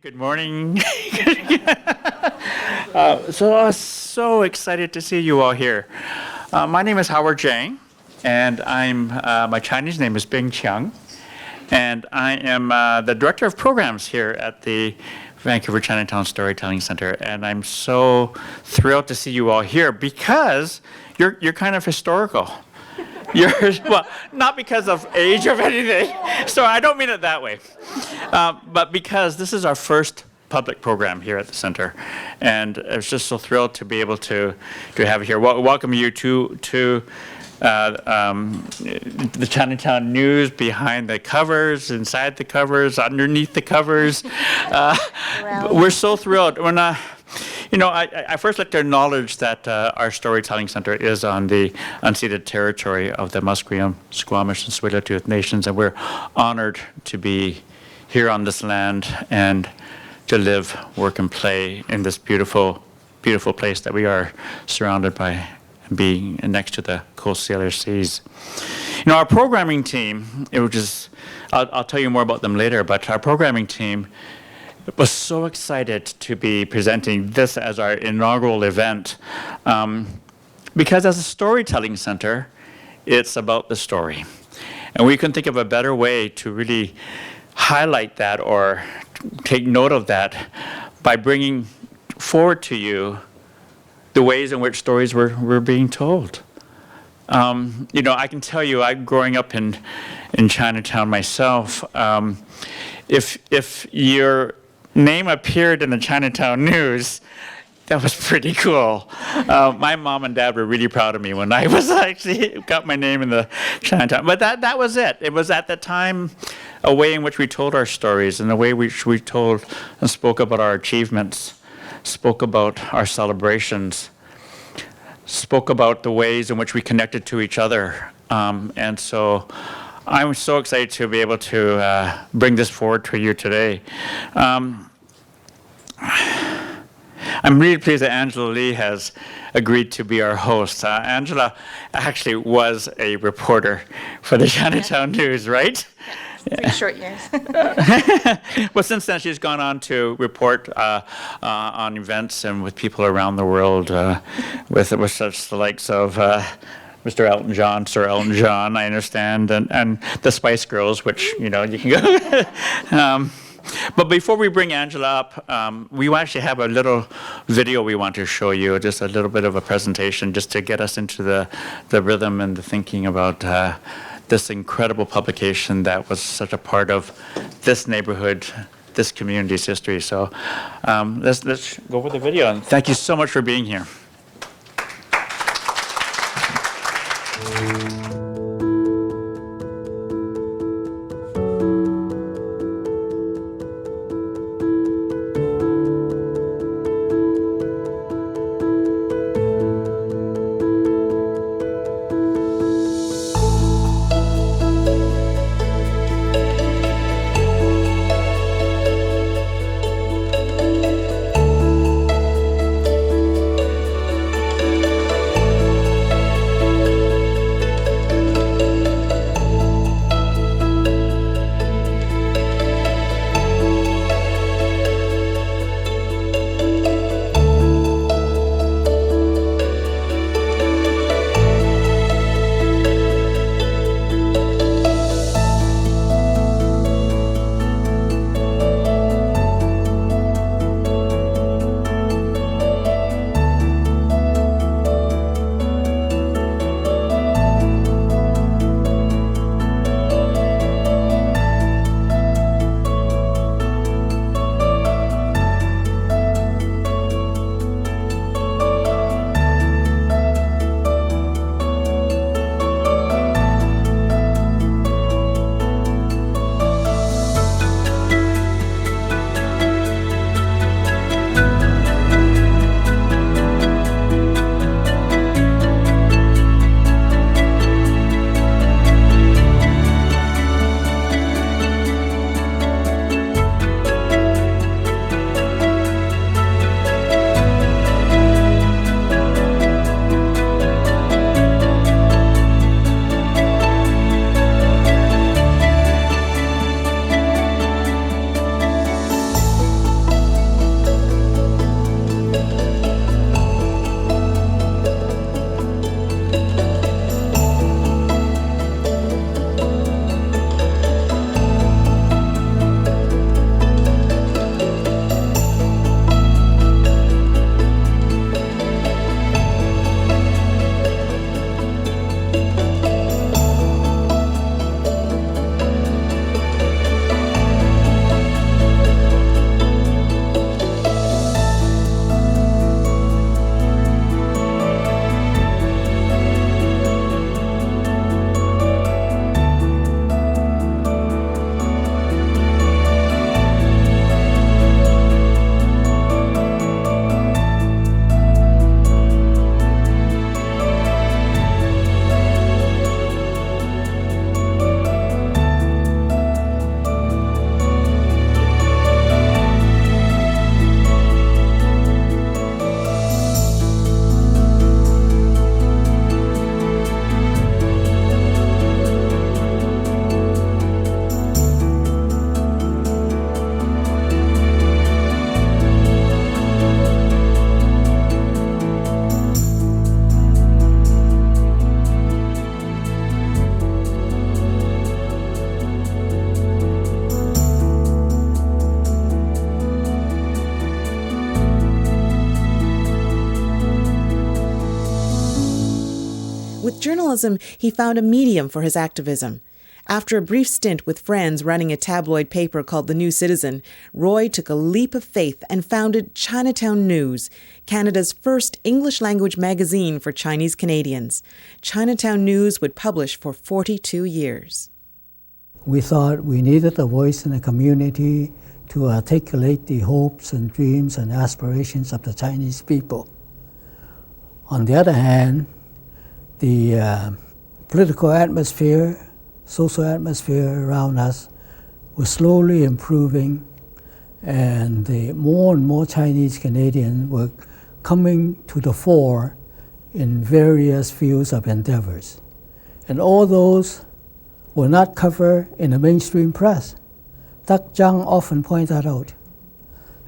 Good morning. So I was so excited to see you all here. My name is Howard Jang, and my Chinese name is Bing Qiang, and I am the director of programs here at the Vancouver Chinatown Storytelling Center, and I'm so thrilled to see you all here because you're kind of historical. Well, not because of age or anything, so I don't mean it that way, but because this is our first public program here at the center, and I was just so thrilled to be able to have it here. Welcome you to the Chinatown news, behind the covers, inside the covers, underneath the covers. We're so thrilled. I first like to acknowledge that our storytelling center is on the unceded territory of the Musqueam, Squamish, and Tsleil-Waututh nations, and we're honored to be here on this land and to live, work, and play in this beautiful, beautiful place that we are surrounded by, being next to the Coast Salish seas. Our programming team, I'll tell you more about them later, but our programming team was so excited to be presenting this as our inaugural event, because as a storytelling center, it's about the story. And we couldn't think of a better way to really highlight that or take note of that by bringing forward to you the ways in which stories were being told. I can tell you, growing up in Chinatown myself, if your name appeared in the Chinatown news, that was pretty cool. My mom and dad were really proud of me when I was actually got my name in the Chinatown. But that was it. It was at that time a way in which we told our stories, and a way which we told and spoke about our achievements, spoke about our celebrations, spoke about the ways in which we connected to each other. And so I'm so excited to be able to bring this forward to you today. I'm really pleased that Angela Lee has agreed to be our host. Angela actually was a reporter for the Chinatown News, right? Pretty short years. Well, since then, she's gone on to report on events and with people around the world, with such the likes of Mr. Elton John, Sir Elton John, I understand, and the Spice Girls, which, you can go. But before we bring Angela up, we actually have a little video we want to show you, just a little bit of a presentation, just to get us into the rhythm and the thinking about this incredible publication that was such a part of this neighborhood, this community's history. So let's go over the video, and thank you so much for being here. journalism, he found a medium for his activism. After a brief stint with friends running a tabloid paper called The New Citizen, Roy took a leap of faith and founded Chinatown News, Canada's first English-language magazine for Chinese Canadians. Chinatown News would publish for 42 years. We thought we needed a voice in the community to articulate the hopes and dreams and aspirations of the Chinese people. On the other hand, the political atmosphere, social atmosphere around us was slowly improving, and more and more Chinese Canadians were coming to the fore in various fields of endeavors. And all those were not covered in the mainstream press. Dr. Jang often pointed that out.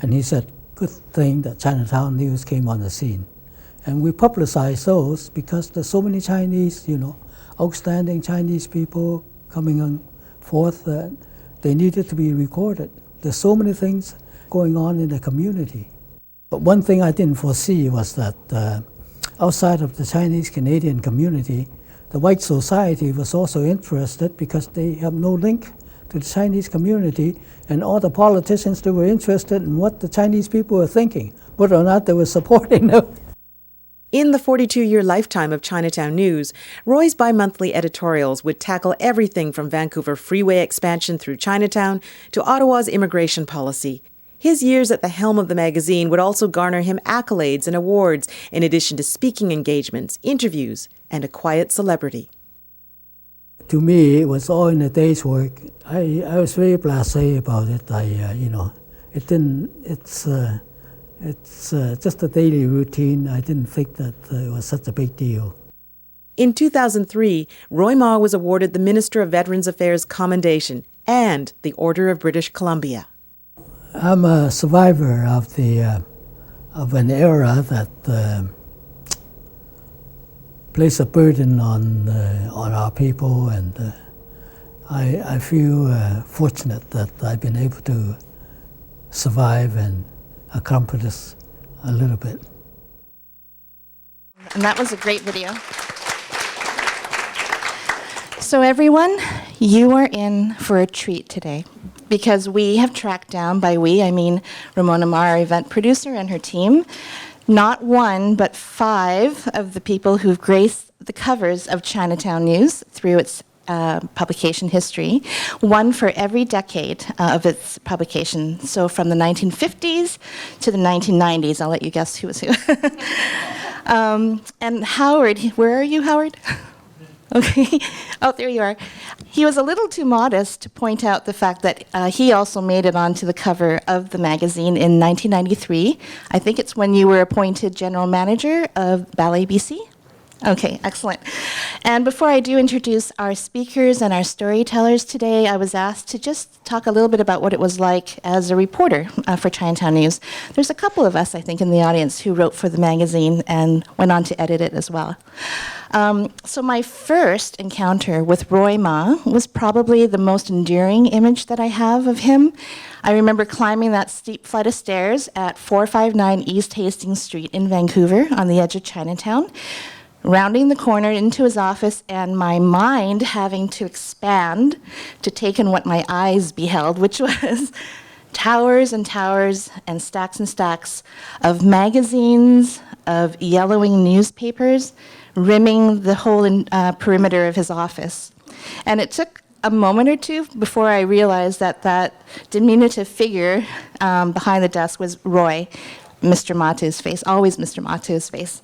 And he said, good thing that Chinatown News came on the scene. And we publicized those because there's so many Chinese, outstanding Chinese people coming on forth that they needed to be recorded. There's so many things going on in the community. But one thing I didn't foresee was that outside of the Chinese Canadian community, the white society was also interested because they have no link to the Chinese community, and all the politicians, they were interested in what the Chinese people were thinking, whether or not they were supporting them. In the 42-year lifetime of Chinatown News, Roy's bi-monthly editorials would tackle everything from Vancouver freeway expansion through Chinatown to Ottawa's immigration policy. His years at the helm of the magazine would also garner him accolades and awards, in addition to speaking engagements, interviews, and a quiet celebrity. To me, it was all in a day's work. I was very blasé about it. It's just a daily routine. I didn't think that it was such a big deal. In 2003, Roy Mah was awarded the Minister of Veterans Affairs Commendation and the Order of British Columbia. I'm a survivor of an era that placed a burden on our people, and I feel fortunate that I've been able to survive and accomplish this a little bit. And that was a great video. So everyone, you are in for a treat today, because we have tracked down, by we, I mean Ramona Mah, our event producer, and her team, not one, but 5 of the people who've graced the covers of Chinatown News through its publication history, one for every decade of its publication. So from the 1950s to the 1990s, I'll let you guess who was who. And Howard, where are you, Howard? Okay. Oh, there you are. He was a little too modest to point out the fact that he also made it onto the cover of the magazine in 1993. I think it's when you were appointed general manager of Ballet BC. Okay, excellent. And before I do introduce our speakers and our storytellers today, I was asked to just talk a little bit about what it was like as a reporter for Chinatown News. There's a couple of us, I think, in the audience who wrote for the magazine and went on to edit it as well. So my first encounter with Roy Mah was probably the most enduring image that I have of him. I remember climbing that steep flight of stairs at 459 East Hastings Street in Vancouver on the edge of Chinatown, rounding the corner into his office, and my mind having to expand to take in what my eyes beheld, which was towers and towers and stacks of magazines, of yellowing newspapers, rimming the whole perimeter of his office. And it took a moment or two before I realized that that diminutive figure behind the desk was Roy, Mr. Mah to his face, always Mr. Mah to his face.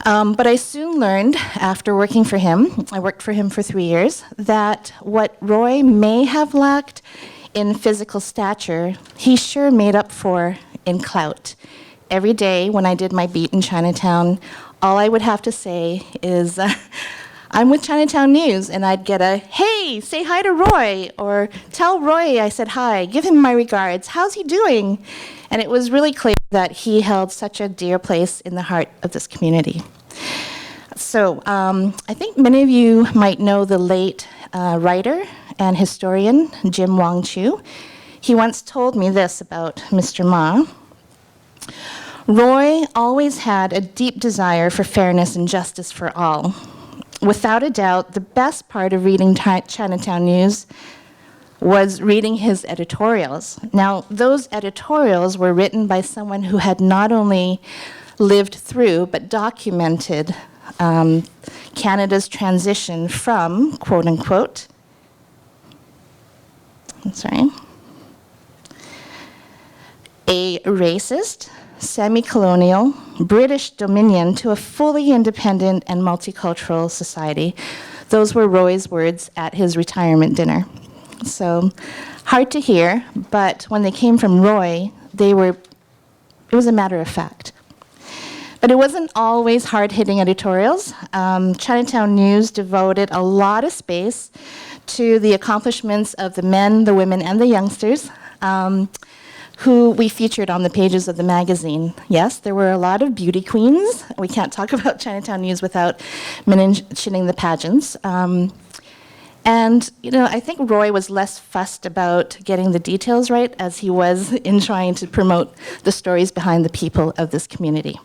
But I soon learned, after working for him, I worked for him for 3 years, that what Roy may have lacked in physical stature, he sure made up for in clout. Every day when I did my beat in Chinatown, all I would have to say is, I'm with Chinatown News, and I'd get a, hey, say hi to Roy, or tell Roy I said hi, give him my regards, how's he doing? And it was really clear that he held such a dear place in the heart of this community. So I think many of you might know the late writer and historian, Jim Wong Chu. He once told me this about Mr. Mah. Roy always had a deep desire for fairness and justice for all. without a doubt, the best part of reading Chinatown News was reading his editorials. Now, those editorials were written by someone who had not only lived through, but documented Canada's transition from, quote unquote, a racist, semi-colonial British dominion to a fully independent and multicultural society. Those were Roy's words at his retirement dinner. So hard to hear, but when they came from Roy, it was a matter of fact. But it wasn't always hard-hitting editorials. Chinatown News devoted a lot of space to the accomplishments of the men, the women, and the youngsters who we featured on the pages of the magazine. Yes, there were a lot of beauty queens. We can't talk about Chinatown News without mentioning the pageants. And, you know, I think Roy was less fussed about getting the details right as he was in trying to promote the stories behind the people of this community.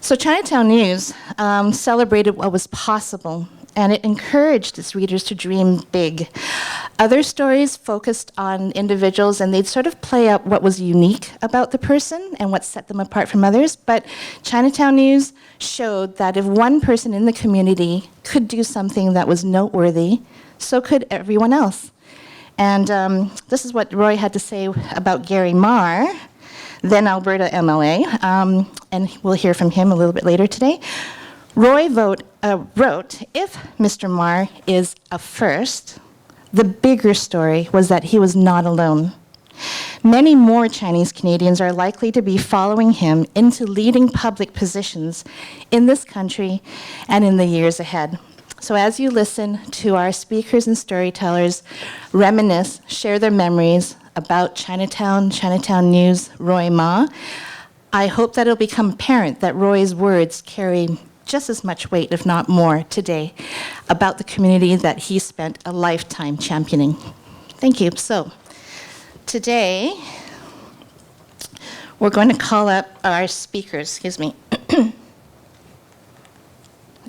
So Chinatown News celebrated what was possible, and it encouraged its readers to dream big. Other stories focused on individuals, and they'd sort of play up what was unique about the person and what set them apart from others. But Chinatown News showed that if one person in the community could do something that was noteworthy, so could everyone else. And this is what Roy had to say about Gary Marr, then Alberta MLA, and we'll hear from him a little bit later today. Roy wrote, if Mr. Marr is a first, the bigger story was that he was not alone. Many more Chinese Canadians are likely to be following him into leading public positions in this country and in the years ahead. So as you listen to our speakers and storytellers reminisce, share their memories about Chinatown, Chinatown News, Roy Mah, I hope that it'll become apparent that Roy's words carry just as much weight, if not more, today about the community that he spent a lifetime championing. Thank you. So today, we're going to call up our speakers,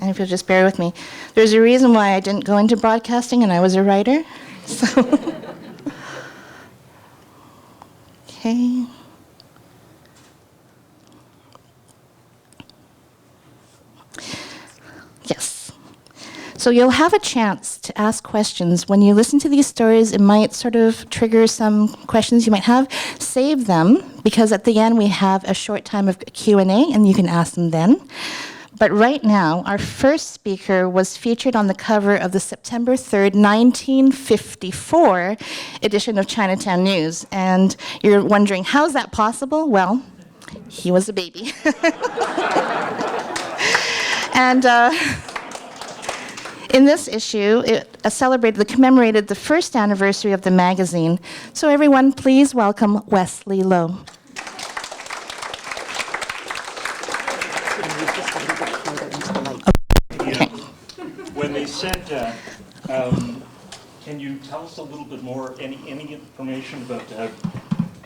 And if you'll just bear with me. There's a reason why I didn't go into broadcasting and I was a writer. So, okay. Yes. So you'll have a chance to ask questions. When you listen to these stories, it might sort of trigger some questions you might have. Save them, because at the end we have a short time of Q&A, and you can ask them then. But right now, our first speaker was featured on the cover of the September 3rd, 1954 edition of Chinatown News. And you're wondering, how's that possible? Well, he was a baby. And in this issue, it commemorated the first anniversary of the magazine. So everyone, please welcome Wesley Lowe. When they said, can you tell us a little bit more, any information about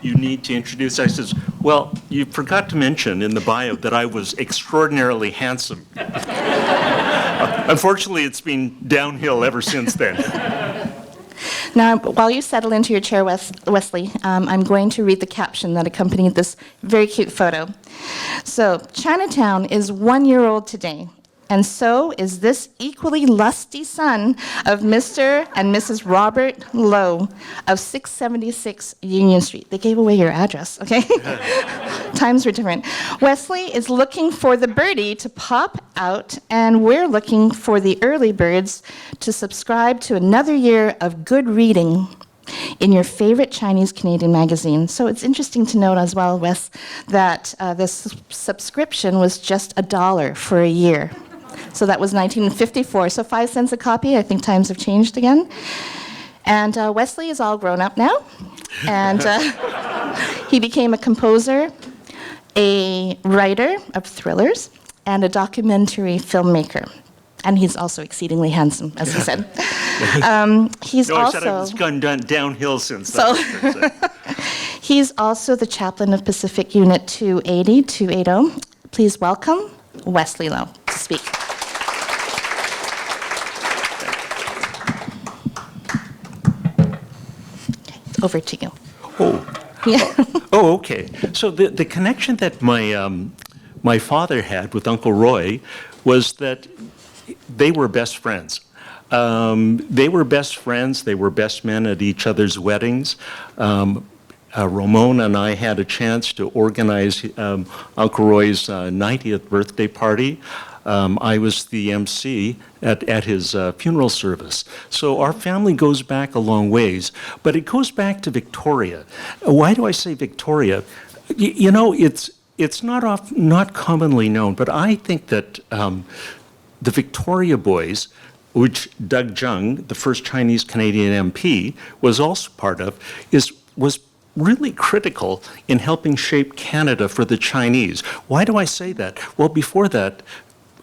you need to introduce? I says, well, you forgot to mention in the bio that I was extraordinarily handsome. Unfortunately, it's been downhill ever since then. Now, while you settle into your chair, Wesley, I'm going to read the caption that accompanied this very cute photo. So, Chinatown is 1 year old today, and so is this equally lusty son of Mr. and Mrs. Robert Lowe of 676 Union Street. They gave away your address, okay? Times were different. Wesley is looking for the birdie to pop out, and we're looking for the early birds to subscribe to another year of good reading in your favorite Chinese Canadian magazine. So it's interesting to note as well, Wes, that this subscription was just $1 for a year. So that was 1954. So 5 cents a copy. I think times have changed again. And Wesley is all grown up now. And he became a composer, a writer of thrillers, and a documentary filmmaker. And he's also exceedingly handsome, as he said. He's no, also... I said it's gone downhill since so then. He's also the chaplain of Pacific Unit 280. Please welcome Wesley Lowe. speak. Okay, over to you. Oh, Yeah. oh, okay. So the connection that my father had with Uncle Roy was that they were best friends. They were best friends. They were best men at each other's weddings. Ramon and I had a chance to organize Uncle Roy's 90th birthday party. I was the MC at his funeral service. So our family goes back a long ways, but it goes back to Victoria. Why do I say Victoria? You know, it's not commonly known, but I think that the Victoria Boys, which Doug Jung, the first Chinese Canadian MP, was also part of, was really critical in helping shape Canada for the Chinese. Why do I say that? Well, before that,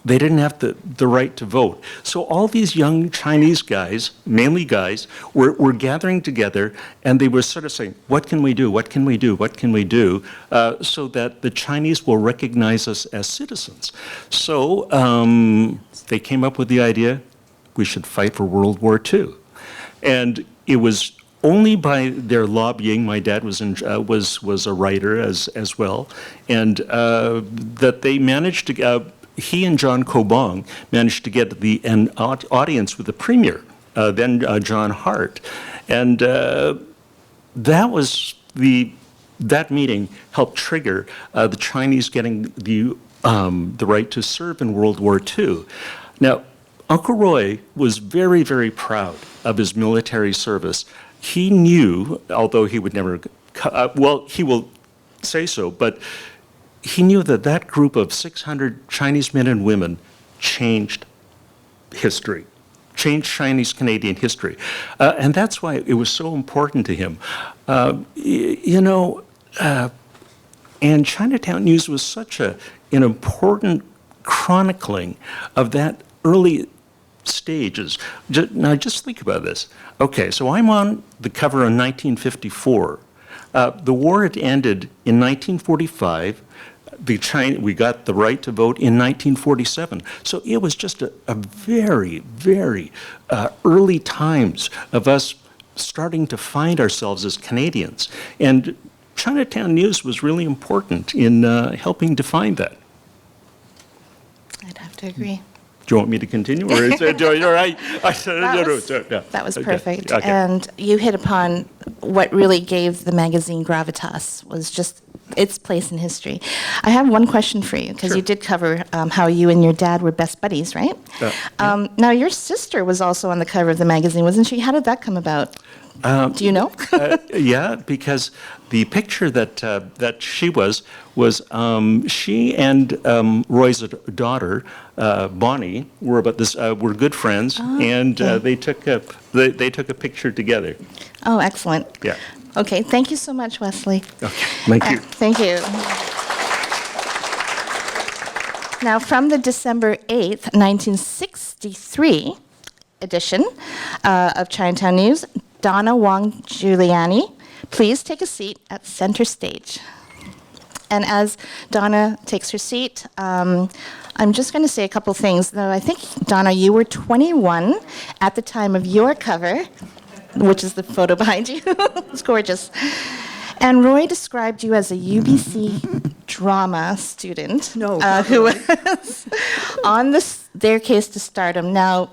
they didn't have the right to vote. So all these young Chinese guys, mainly guys, were gathering together, and they were sort of saying, what can we do? What can we do? What can we do? So that the Chinese will recognize us as citizens. So they came up with the idea, we should fight for World War II. And it was only by their lobbying, my dad was a writer as well, and that they managed to, he and John Kobong managed to get an audience with the premier, then John Hart, and that meeting helped trigger the Chinese getting the right to serve in World War II. Now, Uncle Roy was very, very proud of his military service. He knew, although he would never, well, he will say so, but he knew that group of 600 Chinese men and women changed history, changed Chinese Canadian history. And that's why it was so important to him. And Chinatown News was such an important chronicling of that early stages. Now just think about this. Okay, so I'm on the cover in 1954. The war had ended in 1945. We got the right to vote in 1947. So it was just a very, very early times of us starting to find ourselves as Canadians. And Chinatown News was really important in helping define that. I'd have to agree. Do you want me to continue, or is it all right? That was perfect. Okay. And you hit upon what really gave the magazine gravitas, was just its place in history. I have one question for you, because you did cover how you and your dad were best buddies, right? Now, your sister was also on the cover of the magazine, wasn't she? How did that come about? Do you know? Yeah, because the picture that she was she and Roy's daughter Bonnie were were good friends, and they took a picture together. Oh, excellent. Yeah. Okay, thank you so much, Wesley. Okay, thank you. Thank you. Now, from the December 8th, 1963 edition of Chinatown News, Donna Wong Juliani, please take a seat at center stage. And as Donna takes her seat, I'm just going to say a couple things. Though I think, Donna, you were 21 at the time of your cover, which is the photo behind you. It's gorgeous. And Roy described you as a UBC drama student who was on the staircase to stardom. Now,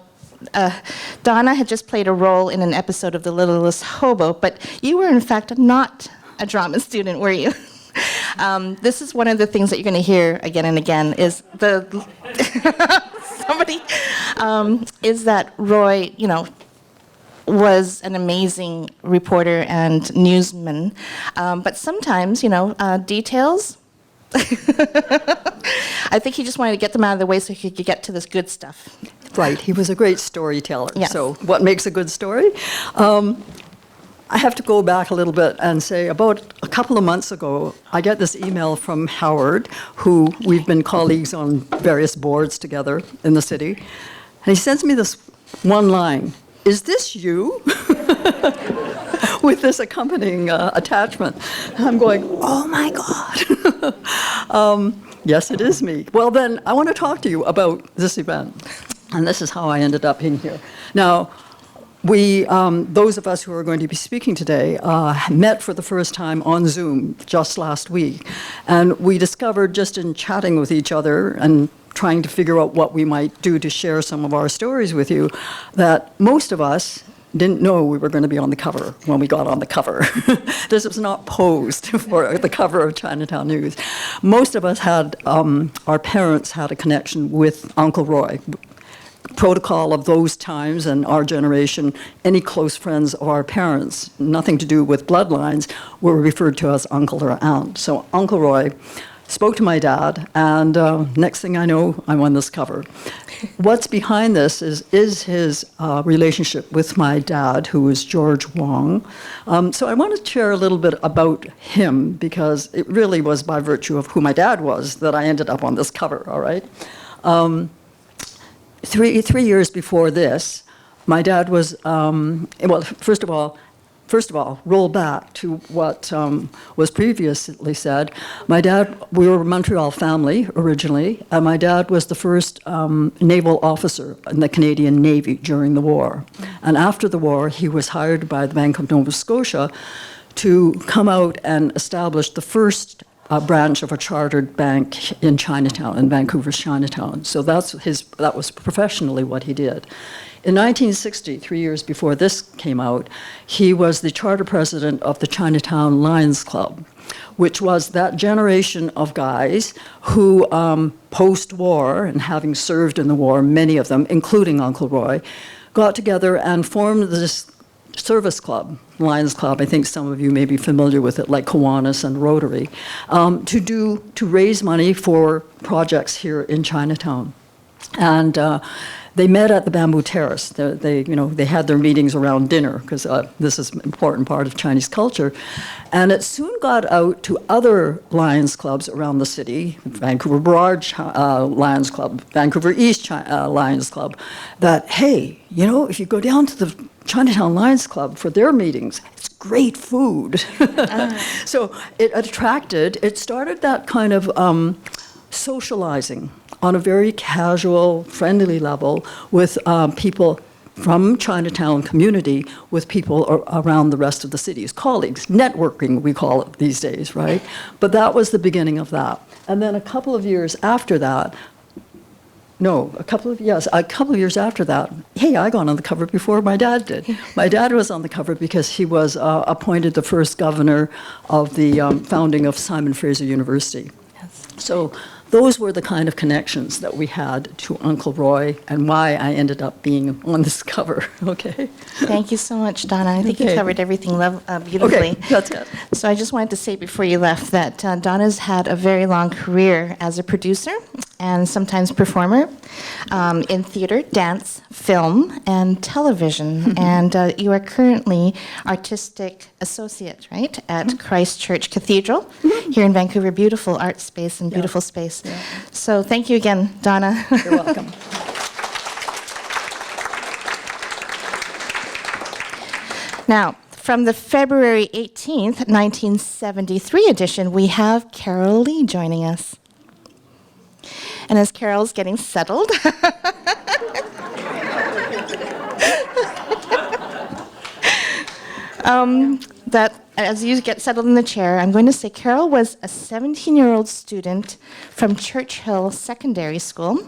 Donna had just played a role in an episode of The Littlest Hobo, but you were in fact not a drama student, were you? This is one of the things that you're going to hear again and again is is that Roy, was an amazing reporter and newsman, but sometimes, details. I think he just wanted to get them out of the way so he could get to this good stuff. Right, he was a great storyteller. Yes. So what makes a good story? I have to go back a little bit and say about a couple of months ago, I get this email from Howard, who we've been colleagues on various boards together in the city. And he sends me this one line, "Is this you?" with this accompanying attachment. And I'm going, oh my God. Yes, it is me. Well, then, I want to talk to you about this event. And this is how I ended up in here. Now, we, those of us who are going to be speaking today, met for the first time on Zoom just last week. And we discovered just in chatting with each other and trying to figure out what we might do to share some of our stories with you, that most of us didn't know we were going to be on the cover when we got on the cover. This was not posed for the cover of Chinatown News. Most of us had, our parents had a connection with Uncle Roy. Protocol of those times and our generation, any close friends of our parents, nothing to do with bloodlines, were referred to as uncle or aunt. So Uncle Roy spoke to my dad, and next thing I know, I'm on this cover. What's behind this is his relationship with my dad, who is George Wong. So I want to share a little bit about him, because it really was by virtue of who my dad was that I ended up on this cover, all right? Three years before this, my dad was, well, first of all, roll back to what was previously said. My dad, we were a Montreal family originally, and my dad was the first naval officer in the Canadian Navy during the war. And after the war, he was hired by the Bank of Nova Scotia to come out and establish the first branch of a chartered bank in Chinatown, in Vancouver's Chinatown. So that was professionally what he did. In 1960, 3 years before this came out, he was the charter president of the Chinatown Lions Club, which was that generation of guys who, post-war, and having served in the war, many of them, including Uncle Roy, got together and formed this service club, Lions Club. I think some of you may be familiar with it, like Kiwanis and Rotary, to raise money for projects here in Chinatown. And they met at the Bamboo Terrace. They had their meetings around dinner, because this is an important part of Chinese culture. And it soon got out to other Lions Clubs around the city, Vancouver Broad Lions Club, Vancouver East Lions Club, that, hey, if you go down to the Chinatown Lions Club for their meetings, it's great food. So it started that kind of socializing on a very casual, friendly level with people from Chinatown community, with people around the rest of the city's colleagues. Networking, we call it these days, right? But that was the beginning of that. And then a couple of years after that, a couple of years after that, hey, I got on the cover before my dad did. My dad was on the cover because he was appointed the first governor of the founding of Simon Fraser University. Yes. So those were the kind of connections that we had to Uncle Roy, and why I ended up being on this cover, okay? Thank you so much, Donna. I think you covered everything beautifully. Okay, that's it. So I just wanted to say before you left that Donna's had a very long career as a producer and sometimes performer in theater, dance, film, and television. And you are currently artistic associate, right, at Christ Church Cathedral here in Vancouver. Beautiful art space and beautiful space. Yeah. So thank you again, Donna. You're welcome. Now, from the February 18th, 1973 edition, we have Carol Lee joining us. And as Carol's getting settled, as you get settled in the chair, I'm going to say Carol was a 17-year-old student from Churchill Secondary School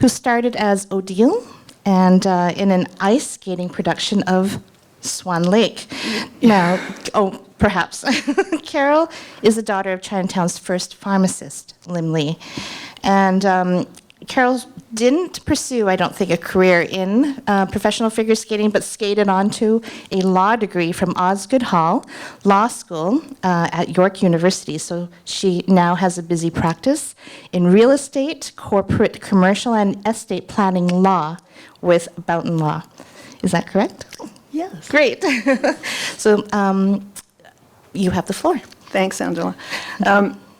who started as Odile and in an ice skating production of Swan Lake. Now, perhaps. Carol is the daughter of Chinatown's first pharmacist, Lim Lee. And Carol didn't pursue, I don't think, a career in professional figure skating, but skated on to a law degree from Osgoode Hall Law School at York University. So she now has a busy practice in real estate, corporate, commercial, and estate planning law with Boughton Law. Is that correct? Yes. Great. So you have the floor. Thanks, Angela.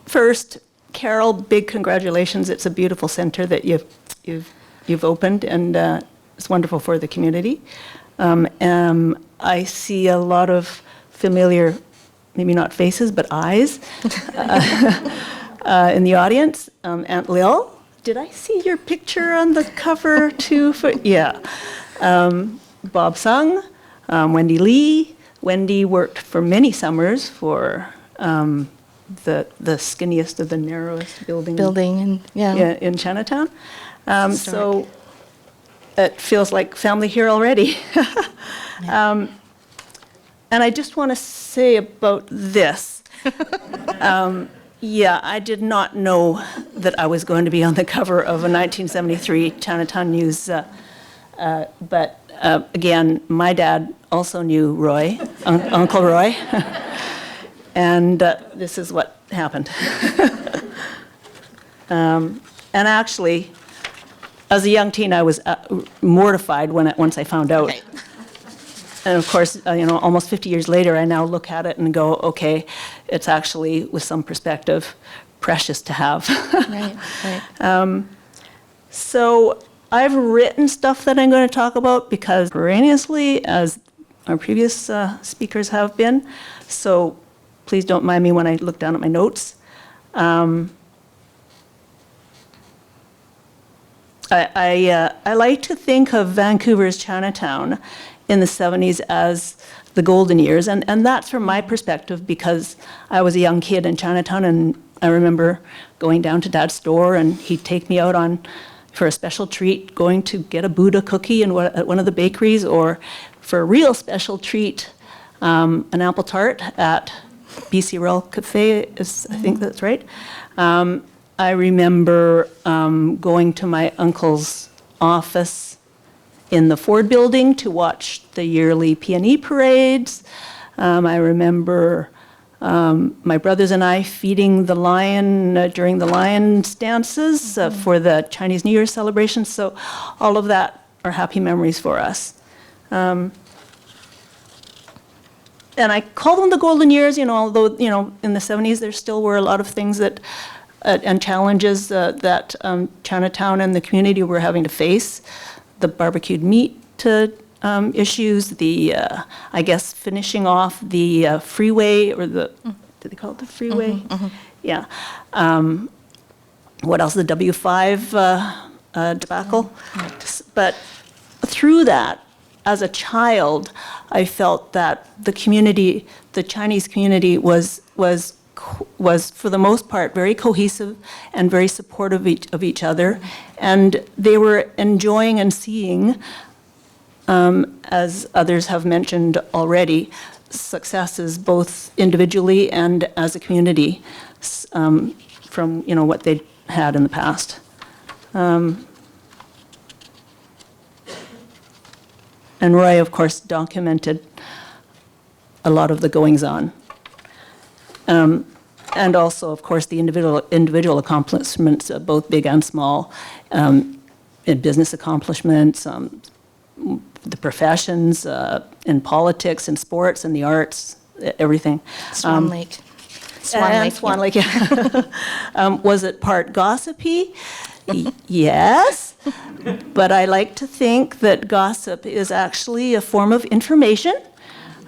First, Carol, big congratulations. It's a beautiful center that you've opened, and it's wonderful for the community. I see a lot of familiar, maybe not faces, but eyes. in the audience. Aunt Lil, did I see your picture on the cover too? Yeah. Bob Sung, Wendy Lee. Wendy worked for many summers for the skinniest of the narrowest building And yeah. in Chinatown. So it feels like family here already. And I just want to say about this. Yeah, I did not know that I was going to be on the cover of a 1973 Chinatown News. But again, my dad also knew Roy, Uncle Roy. And this is what happened. And actually, as a young teen, I was mortified once I found out. Okay. And of course, almost 50 years later, I now look at it and go, okay, it's actually, with some perspective, precious to have. Right. So I've written stuff that I'm going to talk about because erroneously, as our previous speakers have been. So please don't mind me when I look down at my notes. I like to think of Vancouver's Chinatown in the 70s as the golden years, and that's from my perspective because I was a young kid in Chinatown, and I remember going down to Dad's store, and he'd take me out for a special treat, going to get a Buddha cookie at one of the bakeries, or for a real special treat, an apple tart at BC Royal Cafe, I think that's right. I remember going to my uncle's office in the Ford building to watch the yearly peony parades. I remember my brothers and I feeding the lion during the lion dances for the Chinese New Year celebration. So all of that are happy memories for us. And I call them the golden years, although, in the 70s there still were a lot of things that and challenges that Chinatown and the community were having to face. The barbecued meat issues, I guess, finishing off the freeway, or did they call it the freeway? Mm-hmm, mm-hmm. Yeah. What else? The W5 debacle. But through that, as a child, I felt that the community, the Chinese community, was for the most part very cohesive and very supportive of each other, and they were enjoying and seeing, as others have mentioned already, successes both individually and as a community from what they had in the past. And Roy, of course, documented a lot of the goings-on. And also, of course, the individual accomplishments, both big and small, in business accomplishments, the professions, in politics, in sports, in the arts, everything. Swan Lake. Swan Lake, yeah. Was it part gossipy? Yes. But I like to think that gossip is actually a form of information,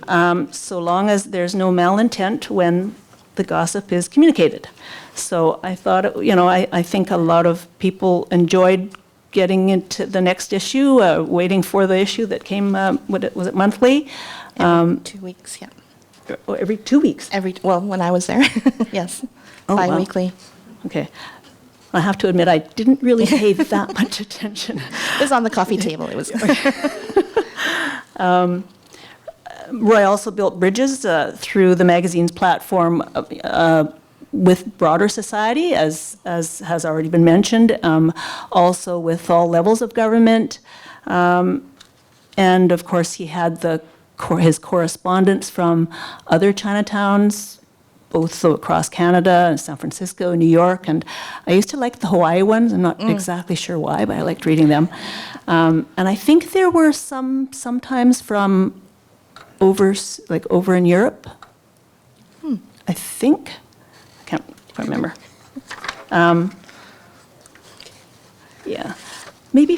so long as there's no malintent when the gossip is communicated. So I thought, I think a lot of people enjoyed getting into the next issue, waiting for the issue that came, was it monthly? Every 2 weeks, yeah. Or every 2 weeks? When I was there, yes. Oh, wow. Bi-weekly. Okay. I have to admit, I didn't really pay that much attention. It was on the coffee table. It was. Roy also built bridges through the magazine's platform with broader society, as has already been mentioned, also with all levels of government. And of course, he had his correspondence from other Chinatowns, both across Canada, San Francisco, New York, and I used to like the Hawaii ones. I'm not exactly sure why, but I liked reading them. And I think there were sometimes from over in Europe. I think. I can't quite remember. Yeah. Maybe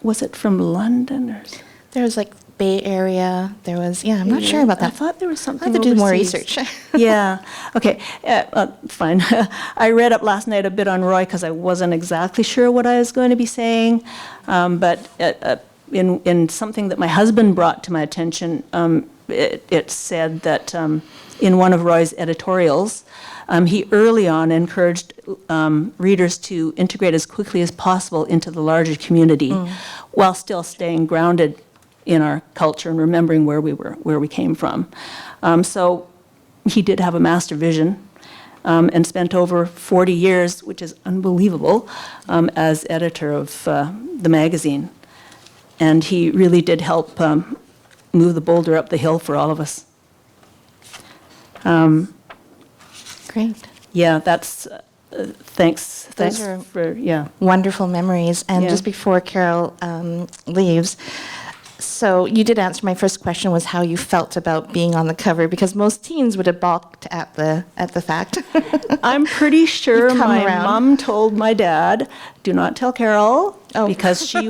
was it from London or? There was Bay Area. There was, I'm not sure about I that. thought there was something I have to do more overseas. research. Yeah, okay, fine. I read up last night a bit on Roy because I wasn't exactly sure what I was going to be saying, but in something that my husband brought to my attention, it said that in one of Roy's editorials, he early on encouraged readers to integrate as quickly as possible into the larger community while still staying grounded in our culture and remembering where we came from. So he did have a master vision and spent over 40 years, which is unbelievable, as editor of the magazine. And he really did help move the boulder up the hill for all of us. Great. Yeah, that's, thanks are for, Wonderful memories. And Yeah. just before Carol leaves, so you did answer my first question was how you felt about being on the cover, because most teens would have balked at the fact. I'm pretty sure You've come my around. mom told my dad, do not tell Carol, because she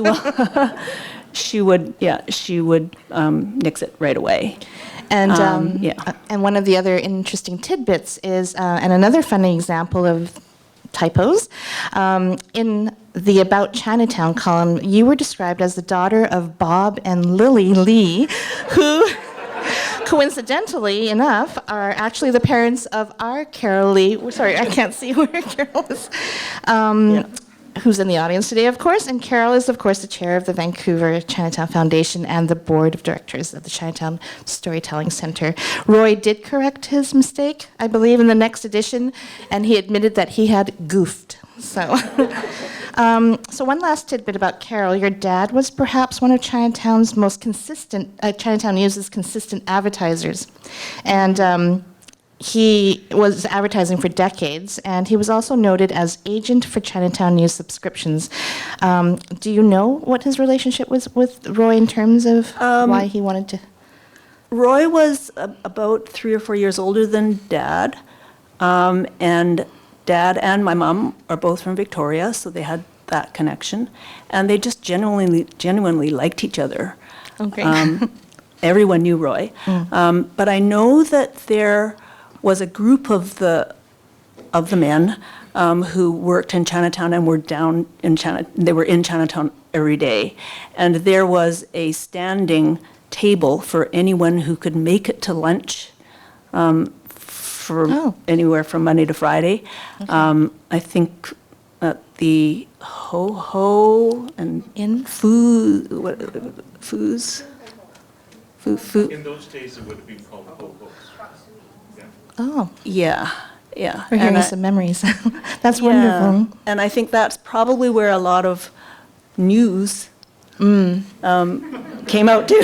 would nix it right away. And yeah. and one of the other interesting tidbits is, and another funny example of typos, in the About Chinatown column, you were described as the daughter of Bob and Lily Lee, who, coincidentally enough, are actually the parents of our Carol Lee. Sorry, I can't see where Carol is. Who's in the audience today, of course, and Carol is, of course, the chair of the Vancouver Chinatown Foundation and the board of directors of the Chinatown Storytelling Center. Roy did correct his mistake, I believe, in the next edition, and he admitted that he had goofed. So, so one last tidbit about Carol. Your dad was perhaps one of Chinatown's most consistent, Chinatown News's consistent advertisers, and he was advertising for decades, and he was also noted as agent for Chinatown News subscriptions. Do you know what his relationship was with Roy in terms of why he wanted to? Roy was about 3 or 4 years older than Dad, and Dad and my mom are both from Victoria, so they had that connection, and they just genuinely liked each other. Okay. Everyone knew Roy, but I know that there was a group of the men who worked in Chinatown and were down in they were in Chinatown every day, and there was a standing table for anyone who could make it to lunch, for anywhere from Monday to Friday. Okay. I think the Ho Ho and Foos. In those days, it would have been called Ho-Hos. Oh. Yeah. We're hearing some memories. That's wonderful. And I think that's probably where a lot of news came out too.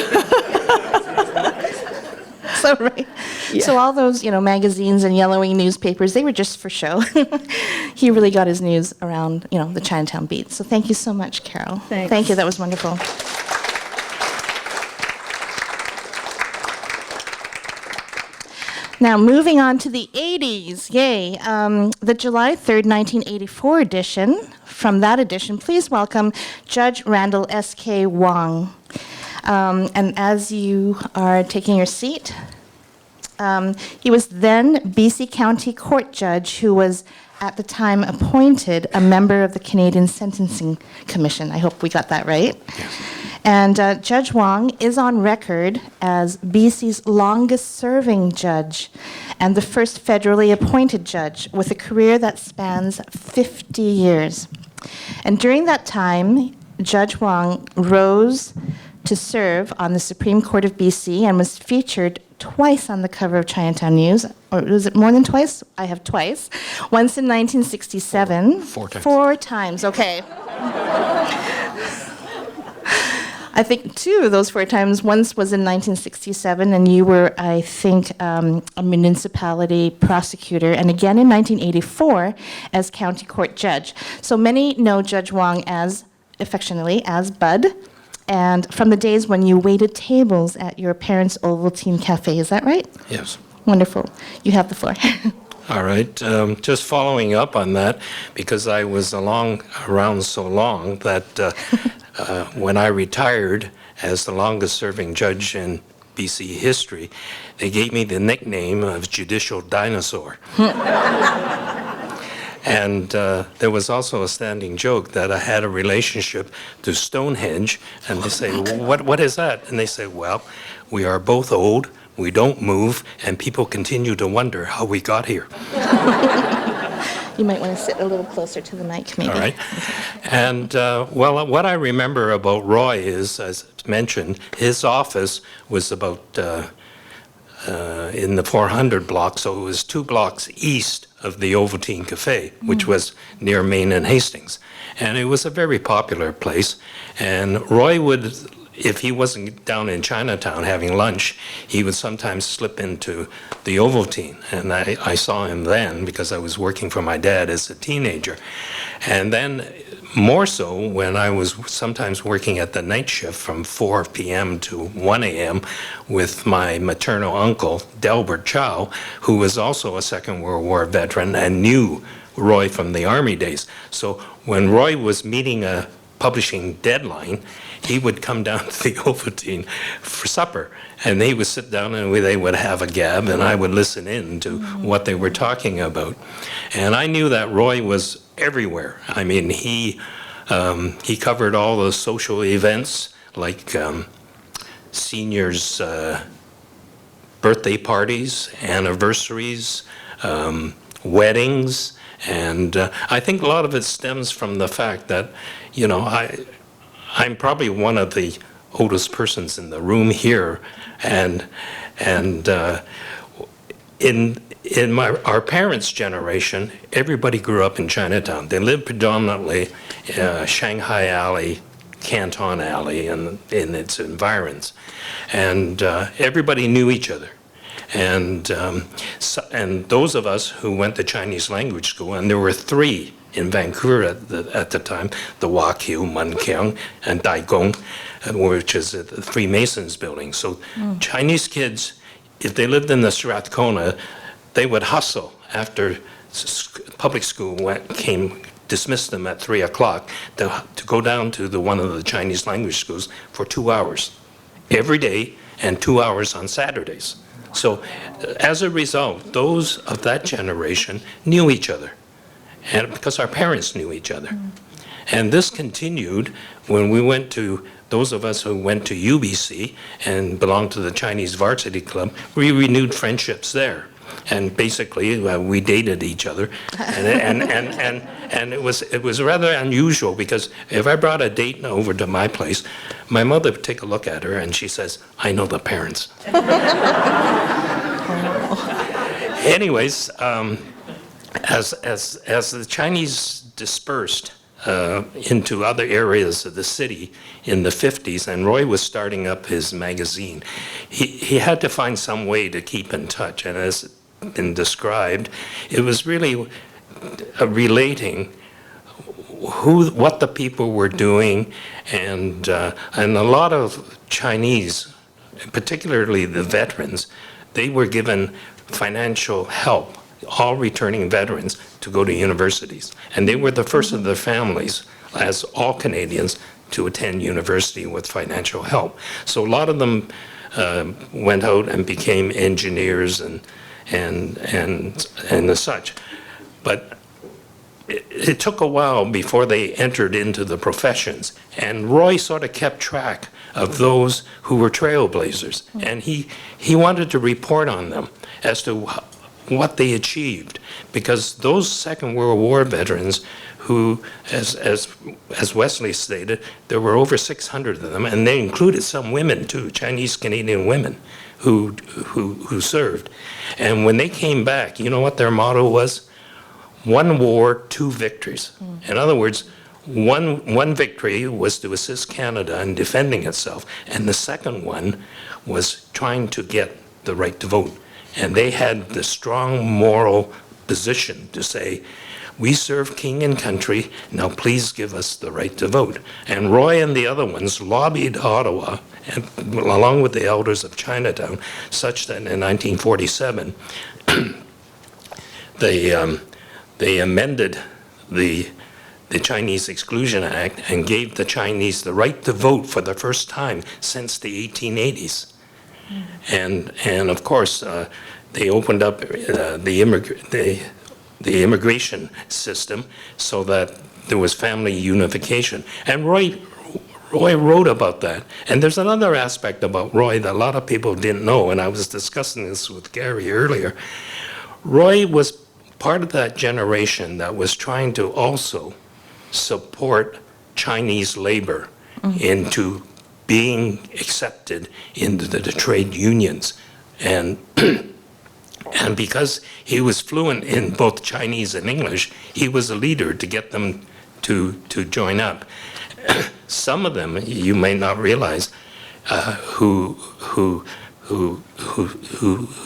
So right. Yeah. So all those, magazines and yellowing newspapers, they were just for show. He really got his news around, the Chinatown beat. So thank you so much, Carol. Thanks. Thank you. That was wonderful. Now, moving on to the 80s, yay. The July 3rd, 1984 edition. From that edition, please welcome Judge Randall S.K. Wong. And as you are taking your seat, he was then BC County Court Judge who was at the time appointed a member of the Canadian Sentencing Commission. I hope we got that right. Yes. And Judge Wong is on record as BC's longest-serving judge and the first federally appointed judge with a career that spans 50 years. And during that time, Judge Wong rose to serve on the Supreme Court of BC and was featured twice on the cover of Chinatown News. Or was it more than twice? I have twice. Once in 1967. 4 times. 4 times, okay. I think 2 of those 4 times, once was in 1967, and you were, I think, a municipality prosecutor, and again in 1984 as county court judge. So many know Judge Wong affectionately as Bud, and from the days when you waited tables at your parents' Ovaltine Cafe. Is that right? Yes. Wonderful. You have the floor. All right. Just following up on that, because I was around so long that when I retired as the longest-serving judge in BC history, they gave me the nickname of Judicial Dinosaur. And there was also a standing joke that I had a relationship to Stonehenge, and they say, well, what is that? And they say, well, we are both old, we don't move, and people continue to wonder how we got here. You might want to sit a little closer to the mic, maybe. All right. And, well, what I remember about Roy is, as mentioned, his office was about in the 400 block, so it was 2 blocks east of the Ovaltine Cafe, which was near Main and Hastings. And it was a very popular place. And Roy would, if he wasn't down in Chinatown having lunch, he would sometimes slip into the Ovaltine. And I saw him then because I was working for my dad as a teenager. And then more so when I was sometimes working at the night shift from 4 p.m. to 1 a.m. with my maternal uncle, Delbert Chow, who was also a Second World War veteran and knew Roy from the Army days. So when Roy was meeting a publishing deadline, he would come down to the Ovaltine for supper, and they would sit down and they would have a gab, and I would listen in to what they were talking about. And I knew that Roy was everywhere. I mean, he covered all the social events like seniors' birthday parties, anniversaries, weddings, and I think a lot of it stems from the fact that, you know, I'm probably one of the oldest persons in the room here, and in our parents' generation, everybody grew up in Chinatown. They lived predominantly Shanghai Alley, Canton Alley, and in its environs, and everybody knew each other. And those of us who went to Chinese language school, and there were 3 in Vancouver at the time, the Wakiu, Munkiang, and Daigong, which is the Freemasons building. So Chinese kids, if they lived in the Strathcona, they would hustle after public school dismissed them at 3 o'clock to go down to one of the Chinese language schools for 2 hours every day and 2 hours on Saturdays. So as a result, those of that generation knew each other, and because our parents knew each other. And this continued when we went to, those of us who went to UBC and belonged to the Chinese Varsity Club, we renewed friendships there. And basically, we dated each other, and it was rather unusual because if I brought a date over to my place, my mother would take a look at her and she says, "I know the parents." Anyways, as the Chinese dispersed into other areas of the city in the 50s, and Roy was starting up his magazine, he had to find some way to keep in touch, and as been described, it was really relating what the people were doing, and a lot of Chinese, particularly the veterans, they were given financial help, all returning veterans, to go to universities, and they were the first of their families, as all Canadians, to attend university with financial help. So a lot of them went out and became engineers and the such. But it took a while before they entered into the professions. And Roy sort of kept track of those who were trailblazers. And he wanted to report on them as to what they achieved. Because those Second World War veterans who, as Wesley stated, there were over 600 of them, and they included some women too, Chinese Canadian women who served. And when they came back, you know what their motto was? 1 war, 2 victories. In other words, one victory was to assist Canada in defending itself, and the second one was trying to get the right to vote. And they had the strong moral position to say, we serve king and country, now please give us the right to vote. And Roy and the other ones lobbied Ottawa, and, along with the elders of Chinatown, such that in 1947, they amended the the Chinese Exclusion Act and gave the Chinese the right to vote for the first time since the 1880s. And of course, they opened up the immigration system so that there was family unification. And Roy wrote about that. And there's another aspect about Roy that a lot of people didn't know, and I was discussing this with Gary earlier. Roy was part of that generation that was trying to also support Chinese labor into being accepted into the trade unions. And and because he was fluent in both Chinese and English, he was a leader to get them to join up. Some of them, you may not realize, who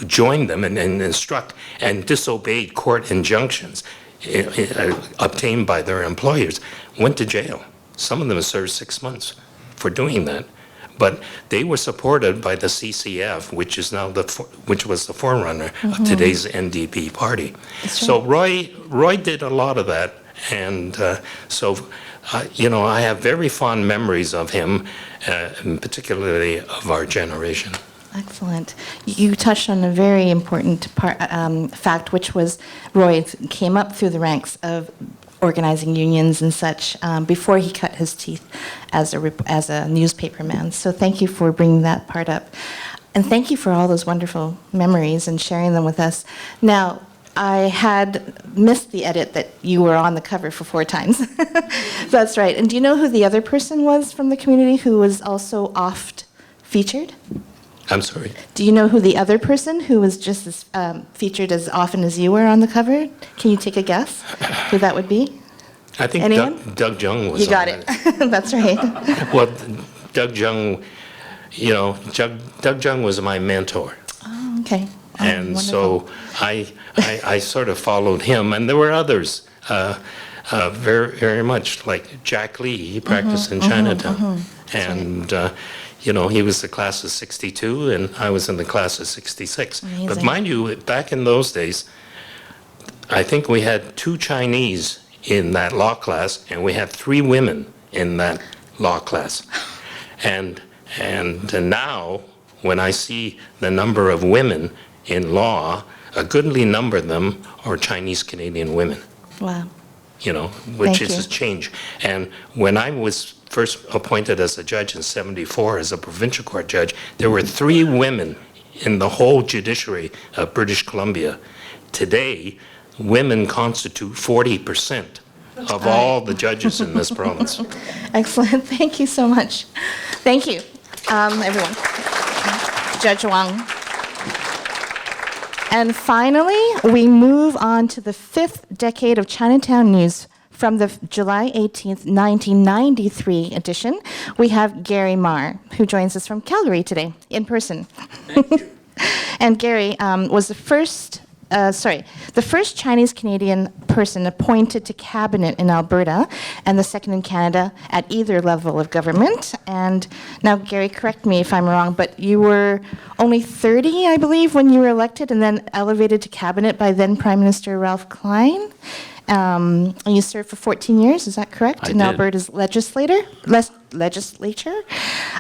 joined them and struck and disobeyed court injunctions obtained by their employers, went to jail. Some of them served 6 months for doing that. But they were supported by the CCF, which is now which was the forerunner of today's NDP party. So Roy did a lot of that, and I have very fond memories of him, and particularly of our generation. Excellent. You touched on a very important fact, which was Roy came up through the ranks of organizing unions and such before he cut his teeth as a newspaperman. So thank you for bringing that part up. And thank you for all those wonderful memories and sharing them with us. Now, I had missed the edit that you were on the cover for 4 times. That's right. And do you know who the other person was from the community who was also oft featured? I'm sorry? Do you know who the other person who was just as featured as often as you were on the cover? Can you take a guess who that would be? I think Doug Jung was. You got it. That's right. Well, Doug Jung, Doug Jung was my mentor. Oh, okay. Oh, and wonderful. so I sort of followed him, and there were others, very, very much, like Jack Lee. He practiced in Chinatown. And he was the class of 62, and I was in the class of 66. Amazing. But mind you, back in those days, I think we had 2 Chinese in that law class, and we had 3 women in that law class. And now, when I see the number of women in law, a goodly number of them are Chinese Canadian women. Wow. Which Thank is you. a change. And when I was first appointed as a judge in '74 as a provincial court judge, there were 3 women in the whole judiciary of British Columbia. Today, women constitute 40% of all the judges in this province. Excellent. Thank you so much. Thank you, everyone. Judge Wong. And finally, we move on to the 5th decade of Chinatown News. From the July 18th, 1993 edition, we have Gary Mah, who joins us from Calgary today, in person. And Gary was the first Chinese-Canadian person appointed to cabinet in Alberta, and the second in Canada at either level of government. And now, Gary, correct me if I'm wrong, but you were only 30, I believe, when you were elected, and then elevated to cabinet by then Prime Minister Ralph Klein. And you served for 14 years, is that correct? I in did. Alberta's legislature.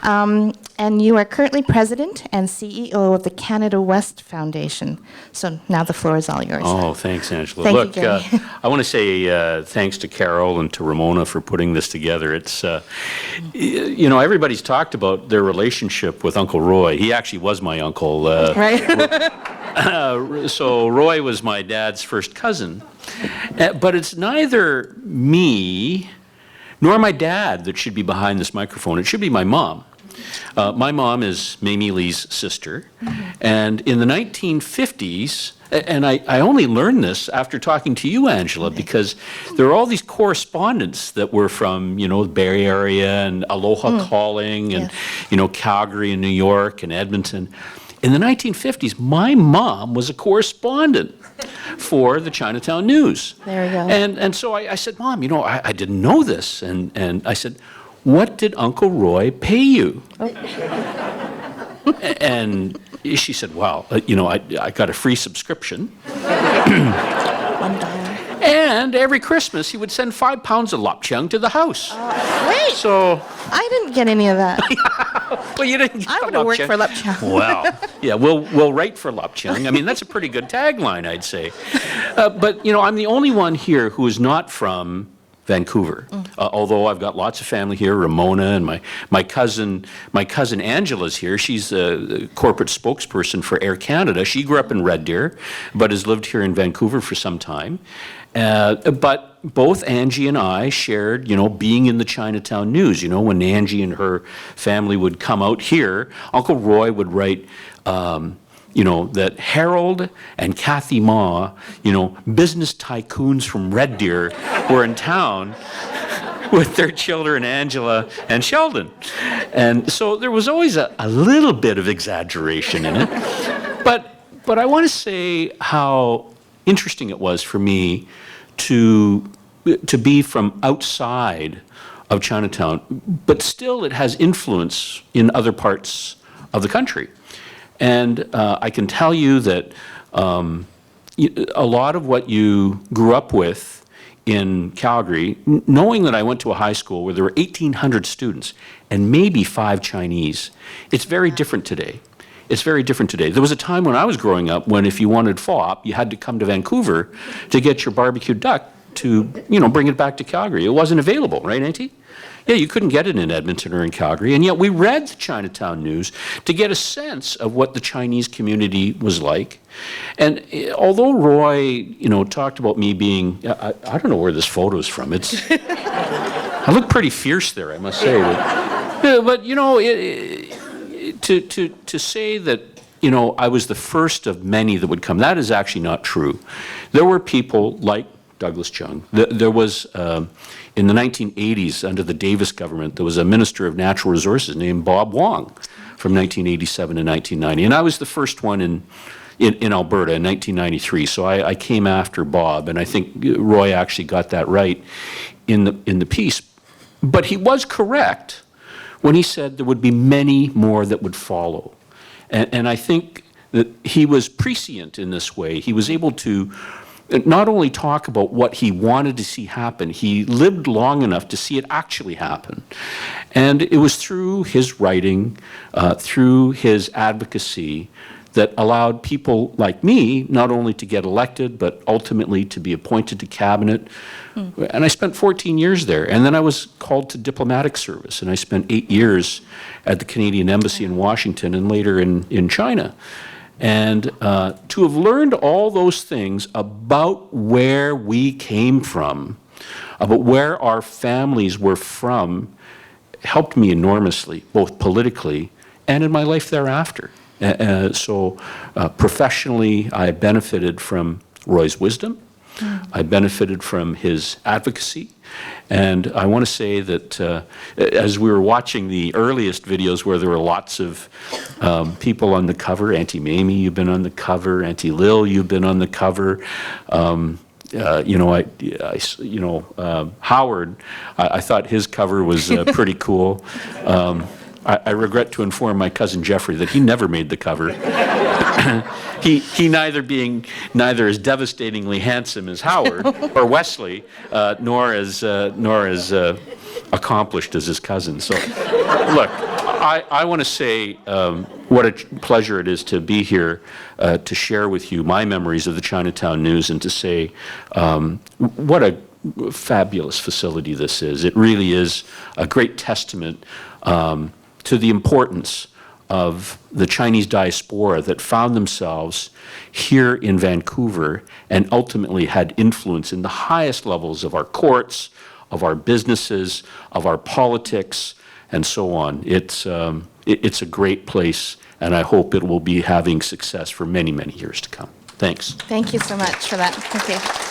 And you are currently president and CEO of the Canada West Foundation. So now the floor is all yours. Oh, thanks, Angela. Thank you, Look, Gary. I want to say thanks to Carol and to Ramona for putting this together. It's, everybody's talked about their relationship with Uncle Roy. He actually was my uncle. Right? So Roy was my dad's first cousin. But it's neither me nor my dad that should be behind this microphone. It should be my mom. My mom is Mamie Lee's sister. And in the 1950s, and I only learned this after talking to you, Angela, because there are all these correspondents that were from, the Bay Area and Aloha Calling and, Calgary and New York and Edmonton. In the 1950s, my mom was a correspondent for the Chinatown News. There we go. And so I said, Mom, I didn't know this. And I said, what did Uncle Roy pay you? And she said, well, I got a free subscription. $1. And every Christmas, he would send 5 pounds of lapchang to the house. Wait, So, I didn't get any of that. well, you didn't get I the would have worked lapchang. for lapchang. Well, yeah, we'll write for lapchang. I mean, that's a pretty good tagline, I'd say. But, you know, I'm the only one here who is not from Vancouver, although I've got lots of family here, Ramona, and my cousin Angela's here. She's the corporate spokesperson for Air Canada. She grew up in Red Deer, but has lived here in Vancouver for some time. But both Angie and I shared, you know, being in the Chinatown news. You know, when Angie and her family would come out here, Uncle Roy would write, you know, that Harold and Kathy Mah, you know, business tycoons from Red Deer, were in town with their children, Angela and Sheldon. And so there was always a little bit of exaggeration in it. But I want to say how interesting it was for me to be from outside of Chinatown, but still it has influence in other parts of the country. And I can tell you that a lot of what you grew up with in Calgary, knowing that I went to a high school where there were 1,800 students and maybe 5 Chinese, it's very different today. It's very different today. There was a time when I was growing up when if you wanted pho, you had to come to Vancouver to get your barbecued duck to, you know, bring it back to Calgary. It wasn't available, right, Auntie? Yeah, you couldn't get it in Edmonton or in Calgary, and yet we read the Chinatown news to get a sense of what the Chinese community was like. And although Roy, you know, talked about me being, I don't know where this photo is from. It's, I look pretty fierce there, I must say. But you know, to say that, you know, I was the first of many that would come, that is actually not true. There were people like Douglas Chung. There was, in the 1980s, under the Davis government, there was a minister of natural resources named Bob Wong from 1987 to 1990. And I was the first one in Alberta in 1993. So I came after Bob, and I think Roy actually got that right in the piece. But he was correct when he said there would be many more that would follow. And I think that he was prescient in this way. He was able to not only talk about what he wanted to see happen, he lived long enough to see it actually happen. And it was through his writing, through his advocacy, that allowed people like me not only to get elected, but ultimately to be appointed to cabinet. And I spent 14 years there. And then I was called to diplomatic service, and I spent 8 years at the Canadian Embassy in Washington and later in China. And to have learned all those things about where we came from, about where our families were from, helped me enormously, both politically and in my life thereafter. So professionally, I benefited from Roy's wisdom. I benefited from his advocacy. And I want to say that as we were watching the earliest videos where there were lots of people on the cover, Auntie Mamie, you've been on the cover, Auntie Lil, you've been on the cover. You know, Howard, I thought his cover was pretty cool. I regret to inform my cousin Jeffrey that he never made the cover. He neither as devastatingly handsome as Howard or Wesley, nor as accomplished as his cousin. So, look, I want to say what a pleasure it is to be here to share with you my memories of the Chinatown News and to say what a fabulous facility this is. It really is a great testament to the importance of the Chinese diaspora that found themselves here in Vancouver and ultimately had influence in the highest levels of our courts, of our businesses, of our politics, and so on. It's a great place, and I hope it will be having success for many, many years to come. Thanks. Thank you so much for that. Thank you.